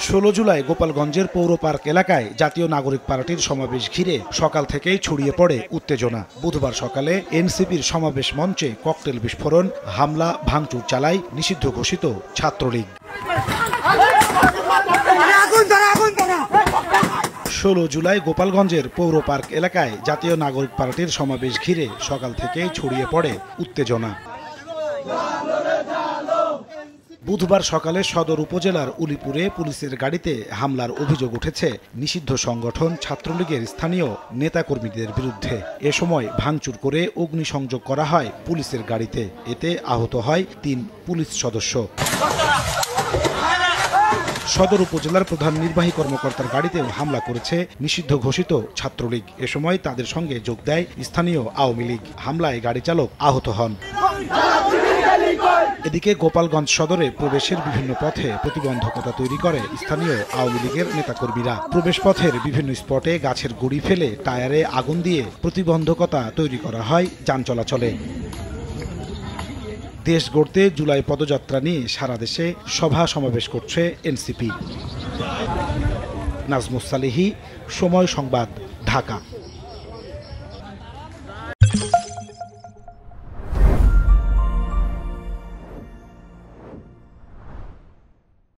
16 জুলাই গোপালগঞ্জের পৌর পার্ক এলাকায় জাতীয় নাগরিক পার্টির সমাবেশ ঘিরে সকাল থেকেই ছড়িয়ে পড়ে উত্তেজনা। বুধবার সকালে এনসিপির সমাবেশ মঞ্চে ককটেল বিস্ফোরণ, হামলা, ভাঙচুর চালায় নিষিদ্ধ ঘোষিত ছাত্রলীগ। 16 জুলাই গোপালগঞ্জের পৌর পার্ক এলাকায় জাতীয় নাগরিক পার্টির সমাবেশ ঘিরে সকাল থেকেই ছড়িয়ে পড়ে উত্তেজনা। বুধবার সকালে সদর উপজেলার উলিপুরে পুলিশের গাড়িতে হামলার অভিযোগ উঠেছে নিষিদ্ধ সংগঠন ছাত্রলীগের স্থানীয় নেতাকর্মীদের বিরুদ্ধে। এ সময় ভাঙচুর করে অগ্নিসংযোগ করা হয় পুলিশের গাড়িতে। এতে আহত হয় 3 পুলিশ সদস্য। সদর উপজেলার প্রধান নির্বাহী কর্মকর্তার গাড়িতেও হামলা করেছে নিষিদ্ধ ঘোষিত ছাত্রলীগ। এ সময় তাদের সঙ্গে যোগ দেয় স্থানীয় আওয়ামী লীগ। হামলায় গাড়ি চালক আহত হন। এদিকে গোপালগঞ্জ সদরে প্রবেশের বিভিন্ন পথে প্রতিবন্ধকতা তৈরি করে স্থানীয় আওয়ামী লীগের নেতাকর্মীরা। প্রবেশ পথের বিভিন্ন স্পটে গাছের গুঁড়ি ফেলে টায়ারে আগুন দিয়ে প্রতিবন্ধকতা তৈরি করা হয় যান চলাচলে। দেশ গড়তে জুলাই পদযাত্রা নিয়ে সারা দেশে সভা সমাবেশ করছে এনসিপি। নাজমুস সালেহী, সময় সংবাদ, ঢাকা।